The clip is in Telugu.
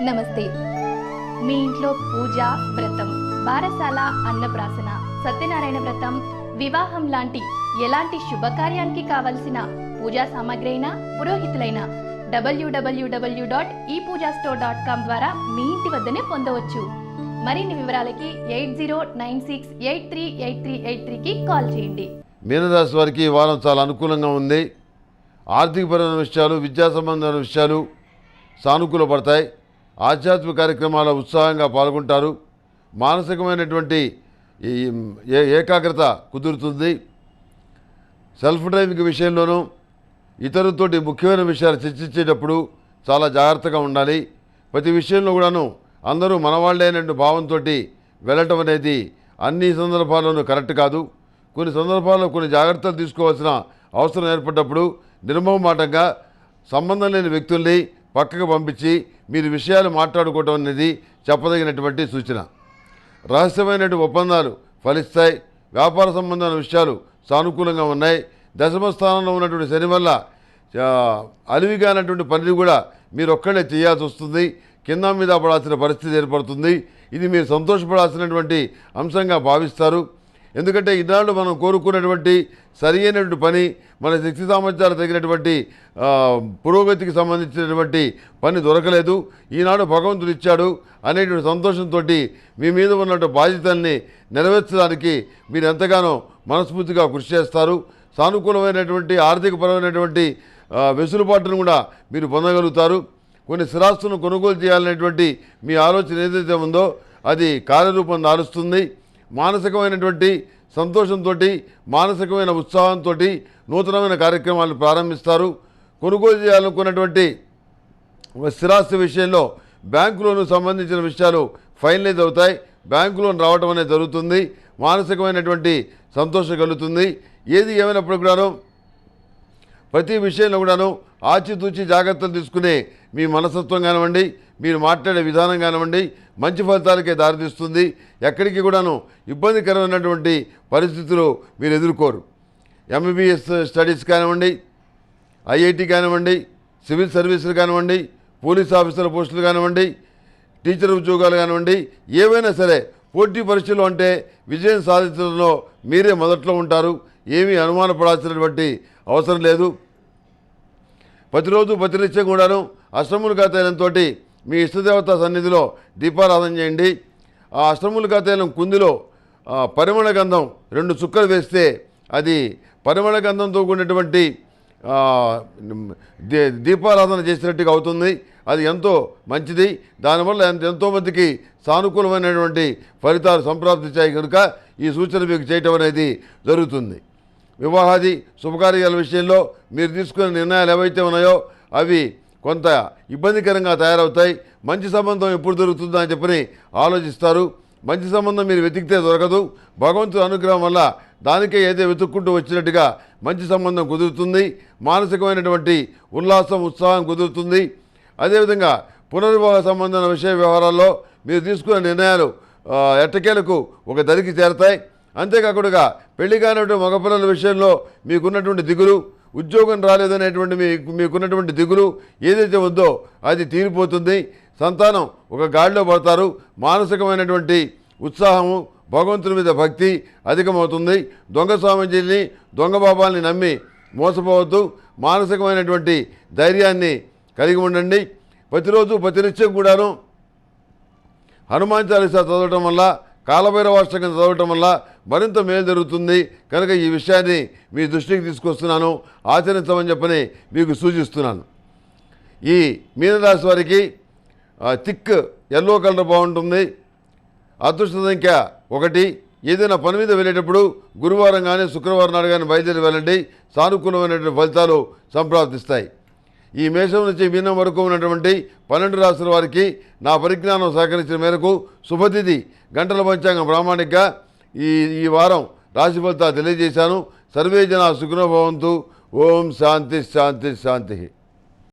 నమస్తే. మీ ఇంట్లో పూజ, వ్రతం, బారసాల, అన్నప్రాసన, సత్యనారాయణ వ్రతం, వివాహం లాంటి ఎలాంటి శుభకార్యానికి కావలసిన పూజా సామాగ్రి అయినా, పురోహితులైన www.epoojastore.com ద్వారా మీ ఇంటి వద్దనే పొందవచ్చు. మరిన్ని వివరాలకి 8096838383కి కాల్ చేయండి. మీనరాశి వారికి ఈ వారం చాలా అనుకూలంగా ఉంది. ఆర్థికపరమైన విషయాలు, విద్యా సంబంధమైన విషయాలు సానుకూలపడతాయి. ఆధ్యాత్మిక కార్యక్రమాల ఉత్సాహంగా పాల్గొంటారు. మానసికమైనటువంటి ఏకాగ్రత కుదురుతుంది. సెల్ఫ్ డ్రైవింగ్ విషయంలోనూ ఇతరులతోటి ముఖ్యమైన విషయాలు చర్చించేటప్పుడు చాలా జాగ్రత్తగా ఉండాలి. ప్రతి విషయంలో కూడాను అందరూ మనవాళ్లే అనే భావంతో వెళ్ళటం అనేది అన్ని సందర్భాల్లోనూ కరెక్ట్ కాదు. కొన్ని సందర్భాల్లో కొన్ని జాగ్రత్తలు తీసుకోవాల్సిన అవసరం ఏర్పడ్డప్పుడు నిర్మోహమాటంగా సంబంధం లేని వ్యక్తుల్ని పక్కకు పంపించి మీరు విషయాలు మాట్లాడుకోవటం అనేది చెప్పదగినటువంటి సూచన. రహస్యమైనటువంటి ఒప్పందాలు ఫలిస్తాయి. వ్యాపార సంబంధమైన విషయాలు సానుకూలంగా ఉన్నాయి. దశమ స్థానంలో ఉన్నటువంటి శని వల్ల అలివిగానటువంటి పనిని కూడా మీరు ఒక్కడే చేయాల్సి వస్తుంది. కింద మీద పడాల్సిన పరిస్థితి ఏర్పడుతుంది. ఇది మీరు సంతోషపడాల్సినటువంటి అంశంగా భావిస్తారు. ఎందుకంటే ఈనాడు మనం కోరుకున్నటువంటి సరి అయినటువంటి పని, మన శక్తి సామర్థ్యాలు తగినటువంటి పురోగతికి సంబంధించినటువంటి పని దొరకలేదు. ఈనాడు భగవంతుడు ఇచ్చాడు అనేటువంటి సంతోషంతో మీ మీద ఉన్నటువంటి బాధ్యతల్ని నెరవేర్చడానికి మీరు ఎంతగానో మనస్ఫూర్తిగా కృషి చేస్తారు. సానుకూలమైనటువంటి ఆర్థికపరమైనటువంటి వెసులుబాటును కూడా మీరు పొందగలుగుతారు. కొన్ని స్థిరాస్తులను కొనుగోలు చేయాలనేటువంటి మీ ఆలోచన ఏదైతే ఉందో అది కార్యరూపం దాలుస్తుంది. మానసికమైనటువంటి సంతోషంతో, మానసికమైన ఉత్సాహంతో నూతనమైన కార్యక్రమాలను ప్రారంభిస్తారు. కొనుగోలు చేయాలనుకున్నటువంటి స్థిరాస్తి విషయంలో బ్యాంకు లోన్కు సంబంధించిన విషయాలు ఫైనలైజ్ అవుతాయి. బ్యాంకు లోన్ రావడం అనేది జరుగుతుంది. మానసికమైనటువంటి సంతోషం కలుగుతుంది. ఏది ఏమైనప్పుడు కూడాను ప్రతి విషయంలో కూడాను ఆచితూచి జాగ్రత్తలు తీసుకునే మీ మనస్తత్వం కానివ్వండి, మీరు మాట్లాడే విధానం కానివ్వండి మంచి ఫలితాలకే దారితీస్తుంది. ఎక్కడికి కూడాను ఇబ్బందికరమైనటువంటి పరిస్థితులు మీరు ఎదుర్కోరు. ఎంబీబీఎస్ స్టడీస్ కానివ్వండి, ఐఐటి కానివ్వండి, సివిల్ సర్వీసులు కానివ్వండి, పోలీస్ ఆఫీసర్ పోస్టులు కానివ్వండి, టీచర్ ఉద్యోగాలు కానివ్వండి, ఏవైనా సరే పోటీ పరీక్షలు అంటే విజయం సాధించడంలో మీరే మొదట్లో ఉంటారు. ఏమీ అనుమానపడాల్సినటువంటి అవసరం లేదు. ప్రతిరోజు ప్రతినిత్యం కూడాను అష్టములుగా తైలంతో మీ ఇష్టదేవత సన్నిధిలో దీపారాధన చేయండి. ఆ అష్టములుగా తైలం కుందిలో పరిమళ గంధం 2 చుక్కలు వేస్తే అది పరిమళ గంధంతో కూడినటువంటి దీపారాధన చేసినట్టుగా అవుతుంది. అది ఎంతో మంచిది. దానివల్ల ఎంతోమందికి సానుకూలమైనటువంటి ఫలితాలు సంప్రాప్తించాయి కనుక ఈ సూచన మీకు చేయటం అనేది జరుగుతుంది. వివాహాది శుభకార్యాల విషయంలో మీరు తీసుకునే నిర్ణయాలు ఏవైతే ఉన్నాయో అవి కొంత ఇబ్బందికరంగా తయారవుతాయి. మంచి సంబంధం ఎప్పుడు దొరుకుతుందో అని చెప్పని ఆలోచిస్తారు. మంచి సంబంధం మీరు వెతికితే దొరకదు. భగవంతుడి అనుగ్రహం వల్ల దానికే ఏదో వెతుక్కుంటూ వచ్చినట్టుగా మంచి సంబంధం కుదురుతుంది. మానసికమైనటువంటి ఉల్లాసం, ఉత్సాహం కుదురుతుంది. అదేవిధంగా పునర్వివాహ సంబంధమైన విషయ వ్యవహారాల్లో మీరు తీసుకునే నిర్ణయాలు ఎట్టకేలకు ఒక దరికి చేరతాయి. అంతేకాకుండా పెళ్లి కానిటువంటి మగపిల్లల విషయంలో మీకున్నటువంటి దిగులు, ఉద్యోగం రాలేదనేటువంటి మీకున్నటువంటి దిగులు ఏదైతే ఉందో అది తీరిపోతుంది. సంతానం ఒక గాడిలో పడతారు. మానసికమైనటువంటి ఉత్సాహము, భగవంతుని మీద భక్తి అధికమవుతుంది. దొంగ స్వామీజీని, దొంగ బాబాల్ని నమ్మి మోసపోవద్దు. మానసికమైనటువంటి ధైర్యాన్ని కలిగి ఉండండి. ప్రతిరోజు ప్రతినిత్యం కూడాను హనుమాన్ చాలీసా చదవటం వల్ల, కాలభైరవాష్టకం చదవటం వల్ల మరింత మేలు జరుగుతుంది. కనుక ఈ విషయాన్ని మీ దృష్టికి తీసుకొస్తున్నాను. ఆచరించమని చెప్పని మీకు సూచిస్తున్నాను. ఈ మీనరాశి వారికి థిక్ ఎల్లో కలర్ బాగుంటుంది. అదృష్ట సంఖ్య 1. ఏదైనా పని మీద వెళ్ళేటప్పుడు గురువారం కానీ శుక్రవారం నాడు కానీ బయలుదేరి వెళ్ళండి. సానుకూలమైనటువంటి ఫలితాలు సంప్రాప్తిస్తాయి. ఈ మేషం నుంచి మీనం వరకు ఉన్నటువంటి 12 రాశుల వారికి నా పరిజ్ఞానం సహకరించిన మేరకు శుభతిథి గంటల పంచాంగం ప్రామాణికంగా ఈ వారం రాశి ఫలితాలు తెలియజేశాను. సర్వే జనా సుఖినో భవంతు. ఓం శాంతి శాంతి శాంతి.